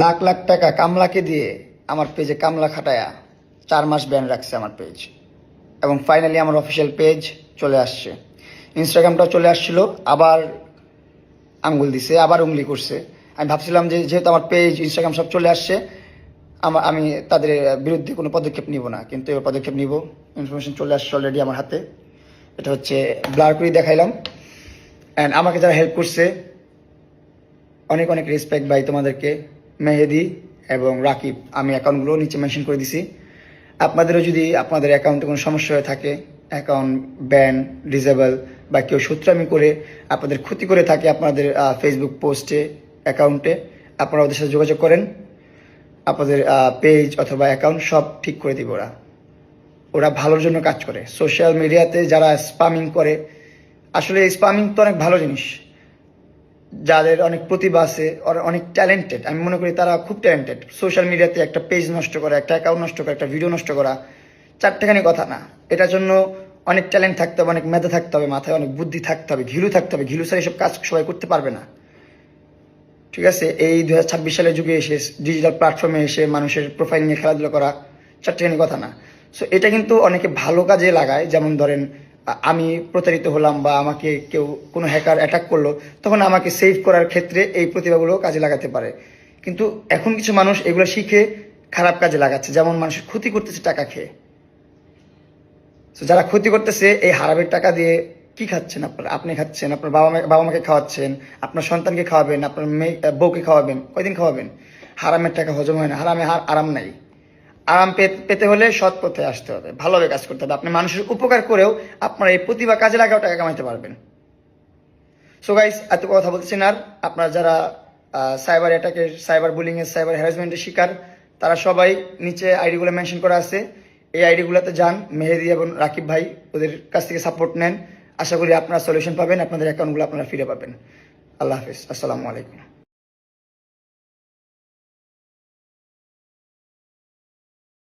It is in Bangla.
লাখ লাখ টাকা কামলাকে দিয়ে আমার পেজে কামলা খাটায়া 4 মাস ব্যান রাখছে আমার পেজ। এবং ফাইনালি আমার অফিসিয়াল পেজ চলে আসছে। ইনস্টাগ্রামটাও চলে আসছিল, আবার আঙ্গুল দিছে, আবার উংলি করছে। আমি ভাবছিলাম যে যেহেতু আমার পেজ ইনস্টাগ্রাম সব চলে আসছে, আমি তাদের বিরুদ্ধে কোনো পদক্ষেপ নিব না, কিন্তু এবার পদক্ষেপ নিব। ইনফরমেশন চলে আসছে অলরেডি আমার হাতে। এটা হচ্ছে ব্লার করে দেখাইলাম। অ্যান্ড আমাকে যারা হেল্প করছে, অনেক অনেক রেসপেক্ট ভাই তোমাদেরকে। মেহেদি এবং রাকিব, আমি অ্যাকাউন্টগুলো নিচে মেনশন করে দিছি। আপনাদেরও যদি আপনাদের অ্যাকাউন্টে কোনো সমস্যা হয়ে থাকে, অ্যাকাউন্ট ব্যান, ডিসেবল বা কেউ সূত্রামি করে আপনাদের ক্ষতি করে থাকে আপনাদের ফেসবুক পোস্টে, অ্যাকাউন্টে, আপনারা ওদের সাথে যোগাযোগ করেন। আপনাদের পেজ অথবা অ্যাকাউন্ট সব ঠিক করে দিবে ওরা। ওরা ভালোর জন্য কাজ করে। সোশ্যাল মিডিয়াতে যারা স্পামিং করে, আসলে স্পামিং তো অনেক ভালো জিনিস। যাদের অনেক প্রতিভা আছে, অনেক ট্যালেন্টেড, আমি মনে করি তারা খুব ট্যালেন্টেড। সোশ্যাল মিডিয়াতে একটা পেজ নষ্ট করা, একটা অ্যাকাউন্ট নষ্ট করা, একটা ভিডিও নষ্ট করা চারটেখানি কথা না। এটার জন্য অনেক ট্যালেন্ট থাকতে হবে, অনেক মেধা থাকতে হবে, মাথায় অনেক বুদ্ধি থাকতে হবে, ঘিলু থাকতে হবে। ঘিলু ছাড়া এসব কাজ সবাই করতে পারবে না। ঠিক আছে, এই 2026 সালের যুগে এসে ডিজিটাল প্ল্যাটফর্মে এসে মানুষের প্রোফাইল নিয়ে খেলাধুলা করা চারটেখানি কথা না। সো এটা কিন্তু অনেকে ভালো কাজে লাগায়। যেমন ধরেন, আমি প্রতারিত হলাম বা আমাকে কেউ কোনো হ্যাকার অ্যাটাক করলো, তখন আমাকে সেভ করার ক্ষেত্রে এই প্রতিভাগুলো কাজে লাগাতে পারে। কিন্তু এখন কিছু মানুষ এগুলো শিখে খারাপ কাজে লাগাচ্ছে, যেমন মানুষের ক্ষতি করতেছে টাকা খেয়ে। তো যারা ক্ষতি করতেছে, এই হারামের টাকা দিয়ে কি খাচ্ছেন আপনারা? আপনি খাচ্ছেন, আপনার বাবা মাকে খাওয়াচ্ছেন, আপনার সন্তানকে খাওয়াবেন, আপনার মেয়ে বউকে খাওয়াবেন, কয়দিন খাওয়াবেন? হারামের টাকা হজম হয় না। হারামে আরাম নাই। আরাম পেতে হলে সৎ পথে আসতে হবে, ভালোভাবে কাজ করতে হবে। আপনি মানুষের উপকার করেও আপনার এই প্রতিভা কাজে লাগাও টাকা কামাইতে পারবেন। সো গাইস, এত কথা বলতেছি না আর। আপনারা যারা সাইবার অ্যাটাকের, সাইবার বুলিং এর, সাইবার হ্যারাসমেন্টের শিকার, তারা সবাই নিচে আইডিগুলো মেনশন করা আছে। এই আইডিগুলোতে যান, মেহেদি এবং রাকিব ভাই ওদের কাছ থেকে সাপোর্ট নেন। আশা করি আপনারা সলিউশন পাবেন, আপনাদের অ্যাকাউন্টগুলো আপনারা ফিরে পাবেন। আল্লাহ হাফিজ, আসসালামু আলাইকুম।